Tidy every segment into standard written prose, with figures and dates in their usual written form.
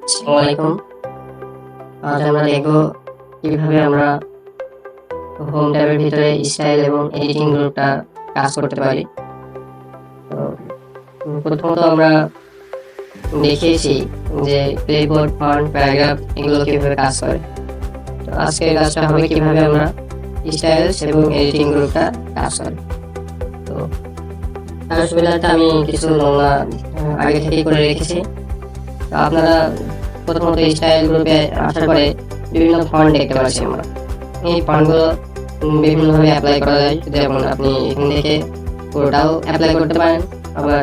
আসসালামু আলাইকুম। আজ আমরা দেখব কিভাবে আমরা হোম ট্যাবের ভিতরে স্টাইল এবং এডিটিং গ্রুপটা কাজ করতে পারি। তো প্রথমত আমরা দেখিয়েছি যে ক্লিপবোর্ড, ফন্ট, প্যারাগ্রাফ এগুলো কিভাবে কাজ করে। তো আজকের কাজটা হবে কিভাবে আমরা স্টাইলস এবং এডিটিং গ্রুপটা কাজ করে। তো তার সুবিধাটা আমি কিছু নমুনা আগে থেকেই করে রেখেছি। তো আপনারা প্রথমত স্টাইল গ্রুপে আসার পরে বিভিন্ন ফন্ট দেখতে পাচ্ছি আমরা। এই ফন্টগুলো বিভিন্নভাবে অ্যাপ্লাই করা যায়, যেমন আপনি এখান থেকে পুরোটাও অ্যাপ্লাই করতে পারেন, আবার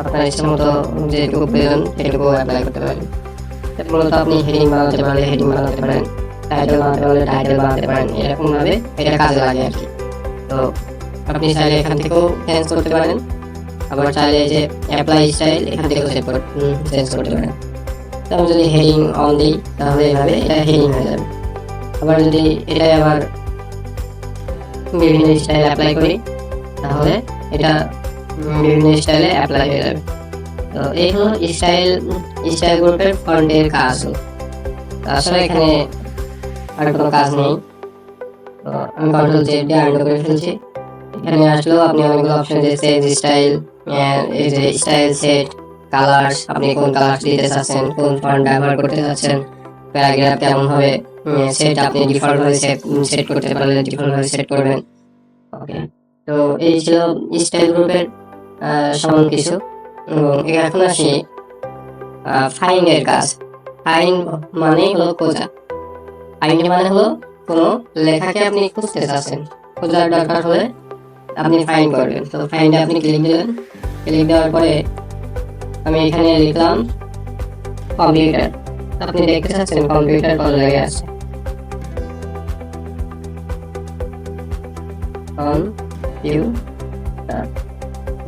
আপনার ইচ্ছা মতো যেটুকু প্রয়োজন সেটুকু অ্যাপ্লাই করতে পারেন। মূলত আপনি হেডিং বানাতে পারলে হেডিং বানাতে পারেন, টাইটেল বানাতে পারলে টাইটেল বানাতে পারেন, এরকমভাবে এটা কাজে লাগে আর কি। তো আপনি চাইলে এখান থেকেও চেঞ্জ করতে পারেন, আবার চাইলে যে অ্যাপ্লাই স্টাইল এখান থেকেও চেঞ্জ করতে পারেন। তো আমি যদি হেডিং অন দিই তাহলে এভাবে এটা হেডিং হয়ে যাবে। আবার যদি এটাই আবার বিভিন্ন স্টাইল অ্যাপ্লাই করি তাহলে এটা বিভিন্ন স্টাইলে অ্যাপ্লাই হয়ে যাবে। তো এই হলো স্টাইল গ্রুপের ফন্টের কাজ। আসলে এখানে আর কোনো কাজ নেই। তো আমি কন্ট্রোল জেড দিয়ে আনডু করে ফেলছি। এখানে আসলেও আপনি অনেকগুলো অপশন যে চেঞ্জ স্টাইল, এই যে স্টাইল সেট, কালার্স, আপনি কোন কালার দিতে চাচ্ছেন, কোন ফন্ট ব্যবহার করতে চাচ্ছেন, প্যারাগ্রাফ কেমন হবে সেট আপনি ডিফল্ট ভাবে সেট করতে পারলে ডিফল্ট ভাবে সেট করবেন। ওকে, তো এই ছিল স্টাইল গ্রুপের সামান্য কিছু। এখন আসি ফাইন্ড এর কাজ। ফাইন্ড মানে হলো খোঁজা। ফাইন্ড মানে হলো কোনো লেখাকে আপনি খুঁজতে চাচ্ছেন, খোঁজার দরকার হলে আপনি ফাইন্ড করবেন। তো ফাইন্ডে আপনি ক্লিক দিলেন, ক্লিক দেওয়ার পরে আমি এখানে লিখলাম কম্পিউটার। আপনি দেখতে চাচ্ছেন কম্পিউটার কোন জায়গায় আছে।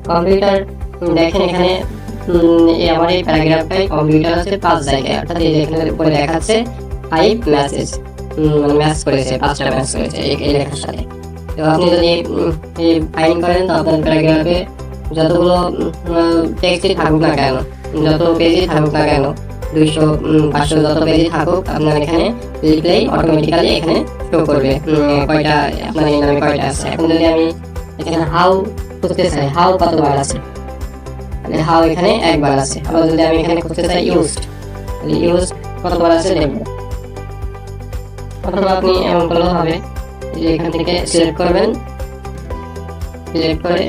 কম্পিউটার দেখেন এখানে আমার এই প্যারাগ্রাফটাই কম্পিউটার আছে 5 জায়গায়, অর্থাৎ এই এখানে উপরে দেখাচ্ছে 5 মেসেজ, মানে ম্যাচ করেছে, 5টা ম্যাচ করেছে এই লেখার সাথে। তো আপনি যদি ফাইন্ড করেন তো আপনার প্যারাগ্রাফে যতগুলো টেক্সটই থাকুক না কেন, যত পেজই থাকুক না কেন, 200 500 যত পেজই থাকুক, আপনার এখানে লিখলেই অটোমেটিক্যালি এখানে শো করবে কয়টা আপনার এই নামে কয়টা আছে। এখন যদি আমি এখানে হাউ খুঁজতে চাই, হাউ কতবার আছে, মানে হাউ এখানে একবার আছে। আবার যদি আমি এখানে খুঁজতে চাই ইউজড, তাহলে ইউজড কতবার আছে দেখব। অথবা আপনি এমন করলেও হবে যে এখান থেকে সিলেক্ট করবেন, সিলেক্ট করে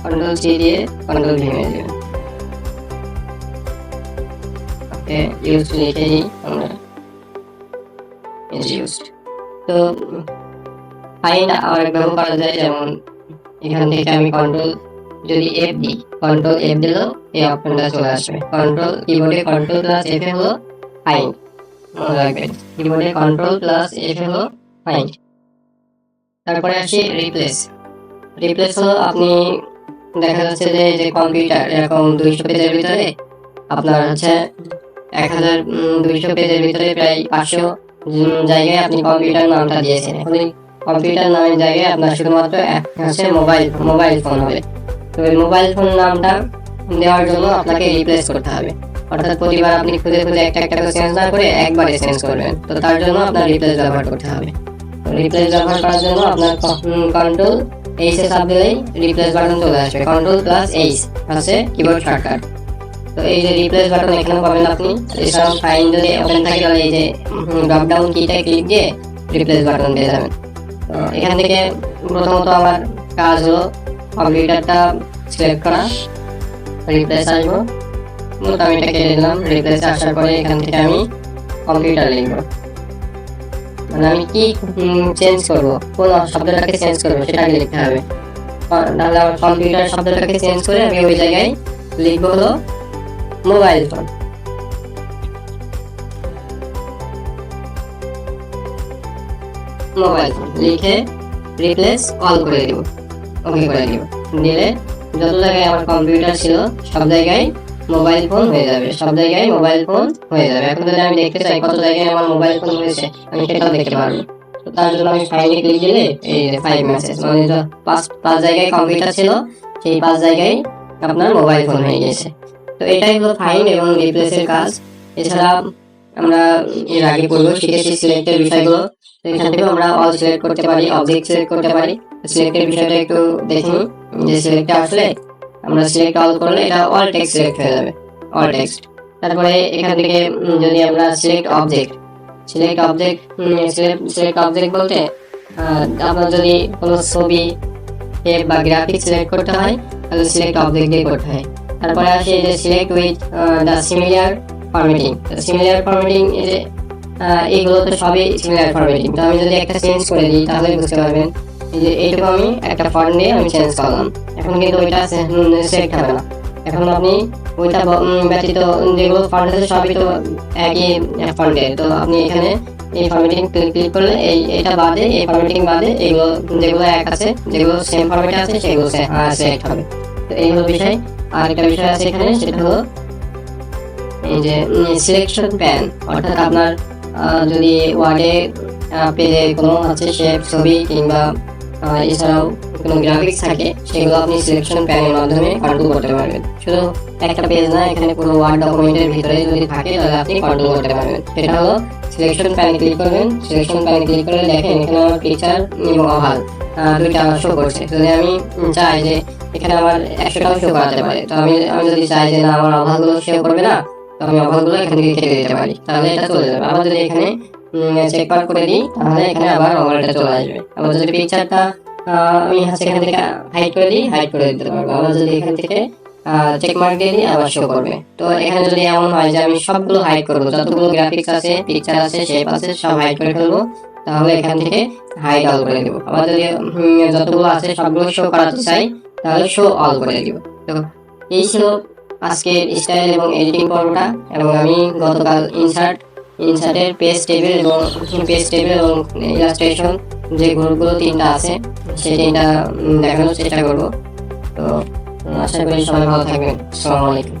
কন্ট্রোল সি দিয়ে কন্ট্রোল ভি মেরে দেবেন। ওকে, ইউজড লিখে দিই আমরা, ইউজড। তো ফাইন্ড আরেকভাবে করা যায়, যেমন এখান থেকে আমি কন্ট্রোল যদি এফ দিই, কন্ট্রোল এফ দিলেও এই অপশনটা চলে আসবে। কন্ট্রোল কিবোর্ডে কন্ট্রোল প্লাস এফ হলো ফাইন্ড, মনে রাখবেন কিবোর্ডে কন্ট্রোল প্লাস এফ হলো ফাইন্ড। তারপরে আসি রিপ্লেস। রিপ্লেস হলো আপনি দেখা যাচ্ছে যে কম্পিউটার এরকম 200 পেজের ভিতরে আপনার হচ্ছে 1200 পেজের ভিতরে প্রায় 500 জায়গায় আপনি কম্পিউটার নামটা দিয়েছেন। এখন এই কম্পিউটার নামের জায়গায় আপনার শুধুমাত্র হচ্ছে মোবাইল ফোন হবে। তো এই মোবাইল ফোন নামটা দেওয়ার জন্য আপনাকে রিপ্লেস করতে হবে, অর্থাৎ প্রতিবার আপনি খুঁজে খুঁজে একটা একটা করে চেঞ্জ না করে একবারে চেঞ্জ করবেন। তো তার জন্য আপনার রিপ্লেস ব্যবহার করতে হবে। তো রিপ্লেস ব্যবহার করার জন্য আপনার কন্ট্রোল এইচ এ চাপ দিলেই রিপ্লেস বাটন চলে আসবে। কন্ট্রোল প্লাস এইচ হচ্ছে কিবোর্ড শর্টকাট। তো এই যে রিপ্লেস বাটন এখানে পাবেন আপনি। এছাড়াও ফাইন্ড যদি ওপেন থাকে তাহলে এই যে ড্রপ ডাউন কিটা ক্লিক দিয়ে রিপ্লেস বাটন দিয়ে যাবেন। তো এখান থেকে প্রথমত আমার কাজ হলো কম্পিউটারটা সিলেক্ট করা, রিপ্লেস আসবো, মূলত আমি এটা কেটে দিলাম। রিপ্লেস আসার পরে এখান থেকে আমি কম্পিউটার লিখবো, মানে আমি কি চেঞ্জ করবো, কোন শব্দটাকে চেঞ্জ করবো সেটাকে লিখতে হবে। তাহলে আমার কম্পিউটার শব্দটাকে চেঞ্জ করে আমি ওই জায়গায় লিখবো হলো মোবাইল ফোন। মোবাইল ফোন লিখে রিপ্লেস অল করে দিব, ওকে করে দিব। দিলে যত জায়গায় আমার কম্পিউটার ছিল সব জায়গায় মোবাইল ফোন হয়ে যাবে, সব জায়গায় মোবাইল ফোন হয়ে যাবে। এখন যদি আমি দেখতে চাই কত জায়গায় আমার মোবাইল ফোন হয়েছে, আমি সেটাও দেখতে পারবো। তো তার জন্য আমি ফাইন্ডে ক্লিক দিলে এই যে 5 মেসেজ, মানে 5 জায়গায় কম্পিউটার ছিল, সেই 5 জায়গায় আপনার মোবাইল ফোন হয়ে গেছে। তো এটাই হলো ফাইন্ড এবং রিপ্লেসের কাজ। এছাড়া আমরা এর আগে পূর্বে শিখেছি সিলেক্টের বিষয়গুলো। তো এখান থেকে আমরা অল সিলেক্ট করতে পারি, অবজেক্ট সিলেক্ট করতে পারি। সিলেক্টের বিষয়টা একটু দেখুন যে সিলেক্টে আসলে আমরা সিলেক্ট অল করলে এটা অল টেক্সট সিলেক্ট হয়ে যাবে, অল টেক্সট। তারপরে এখান থেকে যদি আমরা সিলেক্ট অবজেক্ট সিলেক্ট অবজেক্ট বলতে আপনার যদি কোনো ছবি বা গ্রাফিক্স সিলেক্ট করতে হয় তাহলে সিলেক্ট অবজেক্ট দিয়ে করতে হয়। তারপরে আসে যে select with the similar formatting. Similar formatting এই যে এইগুলো তো সবই সিমিলার ফরম্যাটিং। তো আমি যদি একটা চেঞ্জ করে দিই তাহলে বুঝতে পারবেন এই যে এইটুকু আমি একটা ফন্ট নিয়ে আমি চেঞ্জ করলাম, এখন কিন্তু ওইটা সিলেক্ট হবে না। এখন আপনি ওইটা ব্যতীত যেগুলো ফন্ট আছে সবই তো একই ফন্টের, তো আপনি এখানে এই ফরম্যাটিং ক্লিক করলে এটা বাদে, এই ফরম্যাটিং বাদে এগুলো যেগুলো এক আছে, যেগুলো সেম ফরম্যাটে আছে সেগুলো সিলেক্ট হবে। তো এই হলো বিষয়। আর একটা বিষয় আছে এখানে, সেটা হলো এই যে সিলেকশন প্যান, অর্থাৎ আপনার যদি ওয়ার্ডে পেজে কোনো হচ্ছে শেপ, ছবি কিংবা এছাড়াও কোনো গ্রাফিক্স থাকে সেগুলো আপনি সিলেকশন প্যানের মাধ্যমে কন্ট্রোল করতে পারবেন। শুধু একটা পেজ না, এখানে পুরো ওয়ার্ড ডকুমেন্টের ভিতরে যদি থাকে তাহলে আপনি কন্ট্রোল করতে পারবেন। সেটা হলো সিলেকশন প্যানে ক্লিক করবেন। সিলেকশন প্যানে ক্লিক করলে দেখেন এখানে আমার পিকচার এবং ওভাল দুইটা শো করছে। যদি আমি চাই যে এখানে আমার 100টাও শো করাতে পারে, তো আমি যদি চাই যে না আমার ওভালগুলো শো করবে না, তো আমি ওভালগুলো এখান থেকে কেটে দিতে পারি, তাহলে এটা চলে যাবে। আবার যদি এখানে চেক মার্ক করে দিই তাহলে এখানে আবার ওভালটা চলে আসবে। আবার যদি পিকচারটা আমি হচ্ছে এখান থেকে হাইড করে দিই, হাইড করে দিতে পারবো। আবার যদি এখান থেকে চেক মার্ক দিয়ে দিই আবার শো করবে। তো এখানে যদি এমন হয় যে আমি সবগুলো হাইড করবো, যতগুলো গ্রাফিক্স আছে, পিকচার আছে, শেপ আছে, সব হাইড করে ফেলবো, তাহলে এখান থেকে হাইড অল করে দেবো। আবার যদি যতগুলো আছে সবগুলো শো করাতে চাই তাহলে শো অল করে দিব। তো এই ছিল আজকের স্টাইল এবং এডিটিং পর্বটা। এবং আমি গতকাল ইনসার্টের পেজ টেবিল এবং ইলাস্ট্রেশন যে গ্রুপগুলো 3টা আছে সেই 3টা দেখানোর চেষ্টা করবো। তো আশা করি সবাই ভালো থাকবেন। আসসালামু আলাইকুম।